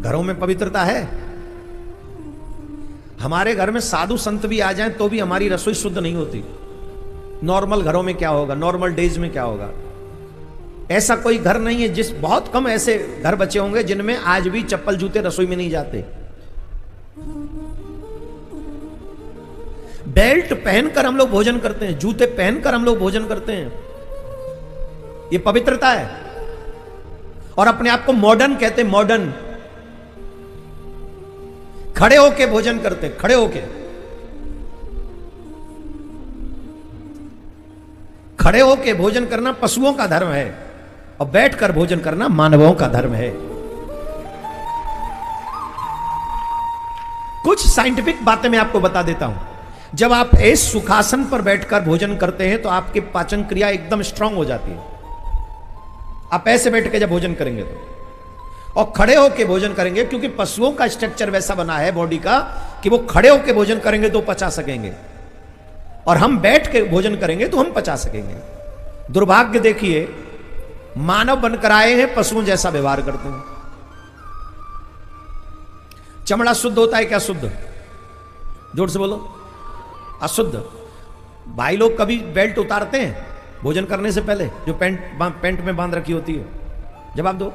घरों में पवित्रता है? हमारे घर में साधु संत भी आ जाएं तो भी हमारी रसोई शुद्ध नहीं होती। नॉर्मल घरों में क्या होगा, नॉर्मल डेज में क्या होगा? ऐसा कोई घर नहीं है जिस, बहुत कम ऐसे घर बचे होंगे जिनमें आज भी चप्पल जूते रसोई में नहीं जाते। बेल्ट पहनकर हम लोग भोजन करते हैं, जूते पहनकर हम लोग भोजन करते हैं। ये पवित्रता है। और अपने आप को मॉडर्न कहते हैं, मॉडर्न। खड़े होके भोजन करते, खड़े होके। खड़े होके भोजन करना पशुओं का धर्म है और बैठकर भोजन करना मानवों का धर्म है। कुछ साइंटिफिक बातें मैं आपको बता देता हूं। जब आप इस सुखासन पर बैठकर भोजन करते हैं तो आपकी पाचन क्रिया एकदम स्ट्रांग हो जाती है। आप ऐसे बैठ के जब भोजन करेंगे तो, और खड़े होकर भोजन करेंगे, क्योंकि पशुओं का स्ट्रक्चर वैसा बना है बॉडी का कि वो खड़े होकर भोजन करेंगे तो पचा सकेंगे, और हम बैठ के भोजन करेंगे तो हम पचा सकेंगे। दुर्भाग्य देखिए, मानव बनकर आए हैं, पशुओं जैसा व्यवहार करते हैं। चमड़ा शुद्ध होता है क्या? शुद्ध? जोर से बोलो। अशुद्ध। भाई लोग कभी बेल्ट उतारते हैं भोजन करने से पहले, जो पैंट में बांध रखी होती है? जवाब दो।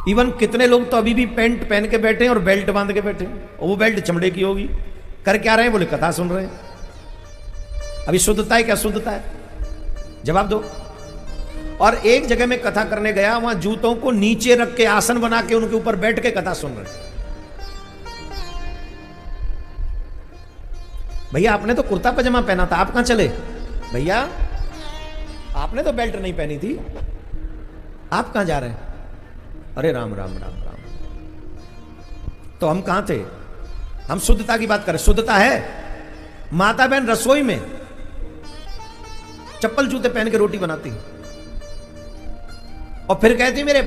इवन कितने लोग तो अभी भी पैंट पहन के बैठे हैं और बेल्ट बांध के बैठे हैं, और वो बेल्ट चमड़े की होगी। कर क्या रहे हैं? बोले कथा सुन रहे हैं। अभी शुद्धता है क्या? शुद्धता है? जवाब दो। और एक जगह में कथा करने गया, वहां जूतों को नीचे रख के आसन बना के उनके ऊपर बैठ के कथा सुन रहे। भैया आपने तो कुर्ता पजामा पहना था, आप कहां चले? भैया आपने तो बेल्ट नहीं पहनी थी, आप कहां जा रहे हैं? अरे राम राम राम राम। तो हम कहां थे? हम शुद्धता की बात करें। शुद्धता है। माता बहन रसोई में चप्पल जूते पहन के रोटी बनाती और फिर कहती मेरे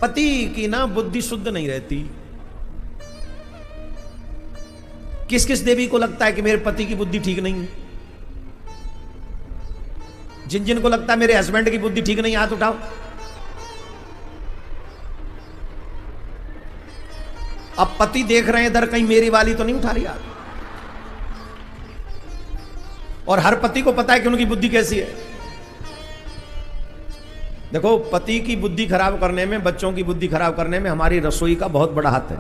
पति की ना बुद्धि शुद्ध नहीं रहती। किस किस देवी को लगता है कि मेरे पति की बुद्धि ठीक नहीं है? जिन जिन को लगता है मेरे हस्बैंड की बुद्धि ठीक नहीं, हाथ उठाओ। अब पति देख रहे हैं इधर, कहीं मेरी वाली तो नहीं उठा रही हाथ। और हर पति को पता है कि उनकी बुद्धि कैसी है। देखो, पति की बुद्धि खराब करने में, बच्चों की बुद्धि खराब करने में हमारी रसोई का बहुत बड़ा हाथ है।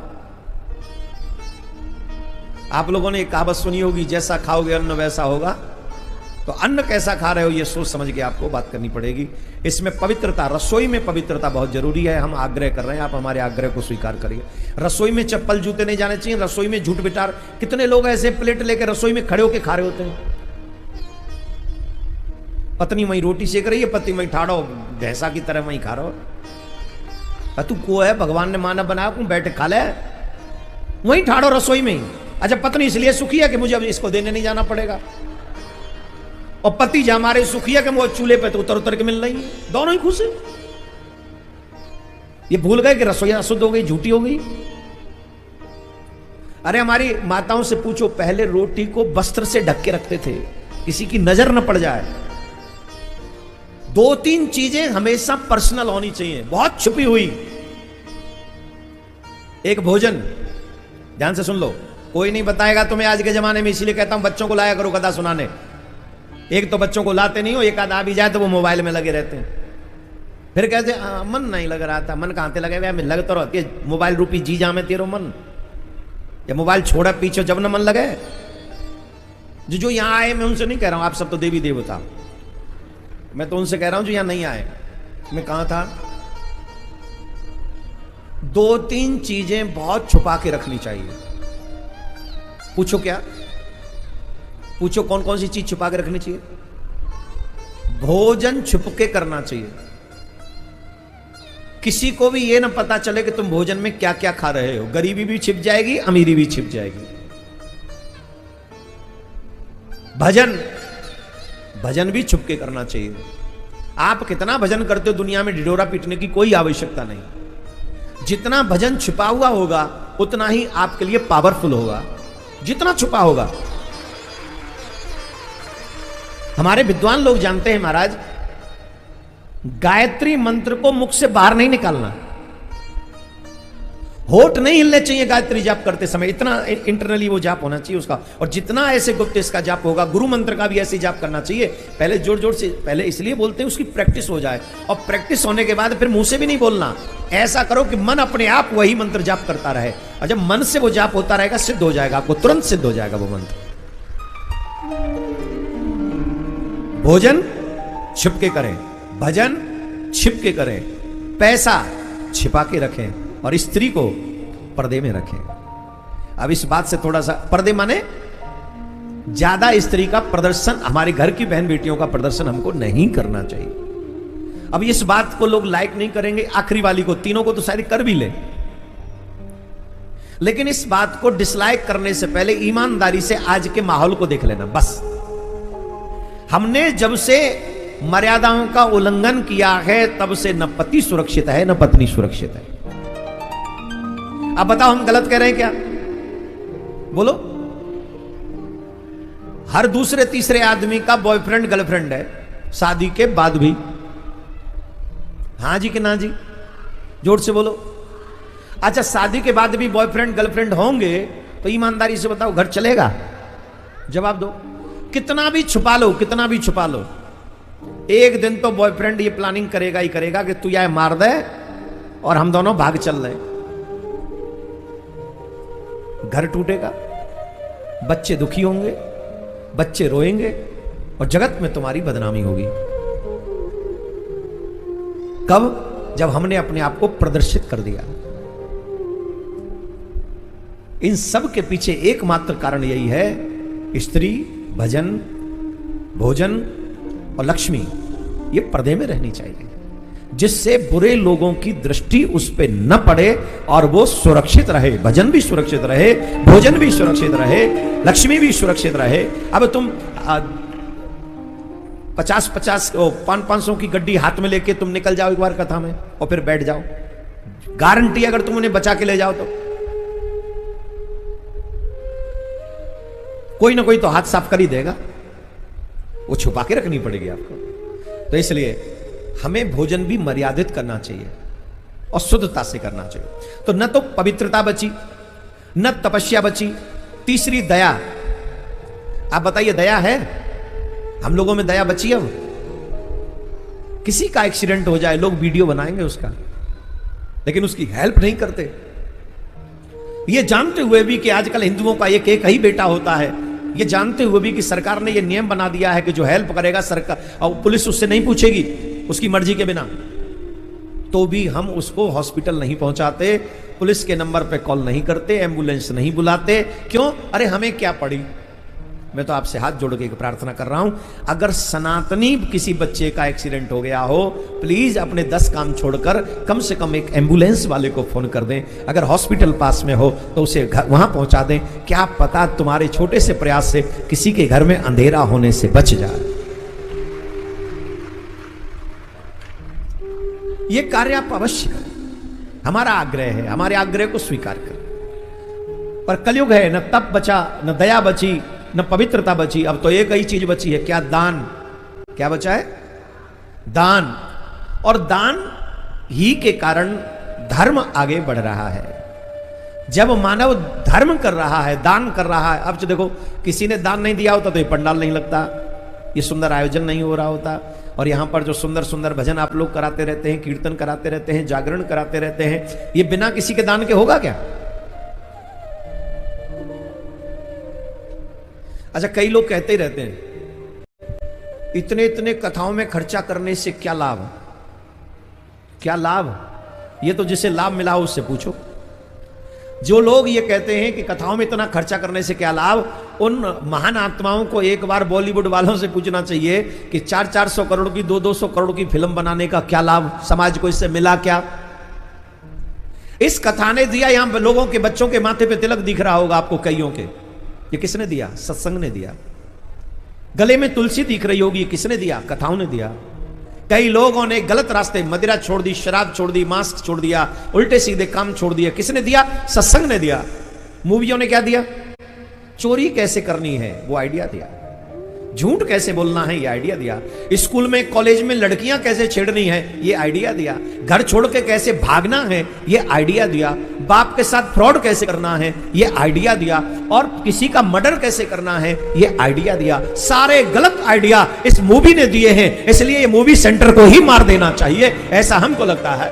आप लोगों ने एक कहावत सुनी होगी, जैसा खाओगे अन्न वैसा होगा। तो अन्न कैसा खा रहे हो ये सोच समझ के आपको बात करनी पड़ेगी। इसमें पवित्रता, रसोई में पवित्रता बहुत जरूरी है। हम आग्रह कर रहे हैं, आप हमारे आग्रह को स्वीकार करिए। रसोई में चप्पल जूते नहीं जाने चाहिए। रसोई में झूठ बिटार, कितने लोग ऐसे प्लेट लेकर रसोई में खड़े होकर खा रहे होते हैं। पत्नी वहीं रोटी सेक रही है, पति वहीं ठाड़ो भैंसा की तरह वहीं खा रहा हो। तू को है, भगवान ने मानव बनाया, तू बैठे खा ले, वहीं ठाड़ो रसोई में ही। अच्छा, पत्नी इसलिए सुखी है कि मुझे अब इसको देने नहीं जाना पड़ेगा, और पति जो हमारे सुखी है कि वो चूल्हे पे तो उतर उतर के मिल रही है, दोनों ही खुश है। ये भूल गए कि रसोई अशुद्ध हो गई, झूठी हो गई। अरे हमारी माताओं से पूछो, पहले रोटी को वस्त्र से ढक के रखते थे, किसी की नजर न पड़ जाए। 2-3 चीजें हमेशा पर्सनल होनी चाहिए, बहुत छुपी हुई। एक भोजन, ध्यान से सुन लो, कोई नहीं बताएगा तुम्हें आज के जमाने में, इसीलिए कहता हूं बच्चों को लाया करो कथा सुनाने। एक तो बच्चों को लाते नहीं हो, एक आध आ भी जाए तो वो मोबाइल में लगे रहते हैं। फिर कहते मन नहीं लग रहा था। मन कहां से लगे? लग तो रहती है मोबाइल रूपी जीजा में तेरो मन। या मोबाइल छोड़ा पीछे जब न मन लगे। जो यहां आए, मैं उनसे नहीं कह रहा हूं, आप सब तो देवी देवता, मैं तो उनसे कह रहा हूं जो यहां नहीं आए। मैं कहां था? 2-3 चीजें बहुत छुपा के रखनी चाहिए। पूछो क्या? पूछो कौन कौन सी चीज छुपा के रखनी चाहिए? भोजन छुप के करना चाहिए। किसी को भी ये ना पता चले कि तुम भोजन में क्या क्या खा रहे हो। गरीबी भी छिप जाएगी, अमीरी भी छिप जाएगी। भजन भी छुप के करना चाहिए। आप कितना भजन करते हो, दुनिया में ढिढोरा पीटने की कोई आवश्यकता नहीं। जितना भजन छुपा हुआ होगा उतना ही आपके लिए पावरफुल होगा, जितना छुपा होगा। हमारे विद्वान लोग जानते हैं महाराज, गायत्री मंत्र को मुख से बाहर नहीं निकालना। होठ नहीं हिलने चाहिए गायत्री जाप करते समय, इतना इंटरनली वो जाप होना चाहिए उसका। और जितना ऐसे गुप्त इसका जाप होगा, गुरु मंत्र का भी ऐसे जाप करना चाहिए। पहले जोर जोर से, पहले इसलिए बोलते हैं उसकी प्रैक्टिस हो जाए, और प्रैक्टिस होने के बाद फिर मुंह से भी नहीं बोलना। ऐसा करो कि मन अपने आप वही मंत्र जाप करता रहे, और जब मन से वो जाप होता रहेगा सिद्ध हो जाएगा, आपको तुरंत सिद्ध हो जाएगा वो मंत्र। भोजन छिप के करें, भजन छिप के करें, पैसा छिपा के रखें, और स्त्री को पर्दे में रखें। अब इस बात से थोड़ा सा, पर्दे माने ज्यादा स्त्री का प्रदर्शन, हमारे घर की बहन बेटियों का प्रदर्शन हमको नहीं करना चाहिए। अब इस बात को लोग लाइक नहीं करेंगे, आखिरी वाली को, तीनों को तो शायद कर भी ले, लेकिन इस बात को डिसलाइक करने से पहले ईमानदारी से आज के माहौल को देख लेना। बस हमने जब से मर्यादाओं का उल्लंघन किया है, तब से न पति सुरक्षित है न पत्नी सुरक्षित है। अब बताओ हम गलत कह रहे हैं क्या? बोलो। हर दूसरे तीसरे आदमी का बॉयफ्रेंड गर्लफ्रेंड है, शादी के बाद भी। हां जी कि ना जी? जोर से बोलो। अच्छा, शादी के बाद भी बॉयफ्रेंड गर्लफ्रेंड होंगे तो ईमानदारी से बताओ घर चलेगा? जवाब दो। कितना भी छुपा लो, कितना भी छुपा लो, एक दिन तो बॉयफ्रेंड ये प्लानिंग करेगा ही करेगा कि तू या मार दे और हम दोनों भाग चल रहे। घर टूटेगा, बच्चे दुखी होंगे, बच्चे रोएंगे, और जगत में तुम्हारी बदनामी होगी। कब? जब हमने अपने आप को प्रदर्शित कर दिया। इन सब के पीछे एकमात्र कारण यही है, स्त्री, भजन, भोजन और लक्ष्मी ये पर्दे में रहनी चाहिए, जिससे बुरे लोगों की दृष्टि उस पे न पड़े और वो सुरक्षित रहे। भजन भी सुरक्षित रहे, भोजन भी सुरक्षित रहे, लक्ष्मी भी सुरक्षित रहे। अब तुम 50-50 500 की गड्डी हाथ में लेके तुम निकल जाओ एक बार कथा में और फिर बैठ जाओ, गारंटी अगर तुम उन्हें बचा के ले जाओ तो कोई ना कोई तो हाथ साफ कर ही देगा, वो छुपा के रखनी पड़ेगी आपको। तो इसलिए हमें भोजन भी मर्यादित करना चाहिए और शुद्धता से करना चाहिए। तो न तो पवित्रता बची, न तपस्या बची, तीसरी दया। आप बताइए, दया है? हम लोगों में दया बची? अब किसी का एक्सीडेंट हो जाए, लोग वीडियो बनाएंगे उसका, लेकिन उसकी हेल्प नहीं करते। ये जानते हुए भी कि आजकल हिंदुओं का एक ही बेटा होता है, ये जानते हुए भी कि सरकार ने ये नियम बना दिया है कि जो हेल्प करेगा सरकार, और पुलिस उससे नहीं पूछेगी उसकी मर्जी के बिना, तो भी हम उसको हॉस्पिटल नहीं पहुंचाते, पुलिस के नंबर पे कॉल नहीं करते, एम्बुलेंस नहीं बुलाते। क्यों? अरे हमें क्या पड़ी। मैं तो आपसे हाथ जोड़ के प्रार्थना कर रहा हूं, अगर सनातनी किसी बच्चे का एक्सीडेंट हो गया हो, प्लीज अपने 10 काम छोड़कर कम से कम एक एम्बुलेंस वाले को फोन कर दें। अगर हॉस्पिटल पास में हो तो उसे वहां पहुंचा दें। क्या पता तुम्हारे छोटे से प्रयास से किसी के घर में अंधेरा होने से बच जाए। यह कार्य आप अवश्य करें, हमारा आग्रह है, हमारे आग्रह को स्वीकार करें। पर कलयुग है, न तप बचा, न दया बची, न पवित्रता बची। अब तो एक ही चीज बची है, क्या? दान। क्या बचा है? दान। और दान ही के कारण धर्म आगे बढ़ रहा है। जब मानव धर्म कर रहा है, दान कर रहा है। अब तो देखो, किसी ने दान नहीं दिया होता तो ये पंडाल नहीं लगता, ये सुंदर आयोजन नहीं हो रहा होता, और यहां पर जो सुंदर सुंदर भजन आप लोग कराते रहते हैं, कीर्तन कराते रहते हैं, जागरण कराते रहते हैं, ये बिना किसी के दान के होगा क्या? अच्छा, कई लोग कहते ही रहते हैं इतने इतने कथाओं में खर्चा करने से क्या लाभ? क्या लाभ? ये तो जिसे लाभ मिला हो उससे पूछो। जो लोग ये कहते हैं कि कथाओं में इतना खर्चा करने से क्या लाभ, उन महान आत्माओं को एक बार बॉलीवुड वालों से पूछना चाहिए कि 400-400 करोड़ की, 200-200 करोड़ की फिल्म बनाने का क्या लाभ? समाज को इससे मिला क्या? इस कथा ने दिया, यहां लोगों के बच्चों के माथे पे तिलक दिख रहा होगा आपको कईयों के, ये किसने दिया? सत्संग ने दिया। गले में तुलसी दिख रही होगी, ये किसने दिया? कथाओं ने दिया। कई लोगों ने गलत रास्ते, मदिरा छोड़ दी, शराब छोड़ दी, मांस छोड़ दिया, उल्टे सीधे काम छोड़ दिया, किसने दिया? सत्संग ने दिया। मूवियों ने क्या दिया? चोरी कैसे करनी है वो आइडिया दिया। झूठ कैसे बोलना है ये आइडिया दिया, स्कूल में कॉलेज में लड़कियां कैसे छेड़नी है ये आइडिया दिया, घर छोड़ के कैसे भागना है ये आइडिया दिया, बाप के साथ फ्रॉड कैसे करना है ये आइडिया दिया, और किसी का मर्डर कैसे करना है ये आइडिया दिया। सारे गलत आइडिया इस मूवी ने दिए हैं, इसलिए ये मूवी सेंटर को ही मार देना चाहिए, ऐसा हमको लगता है।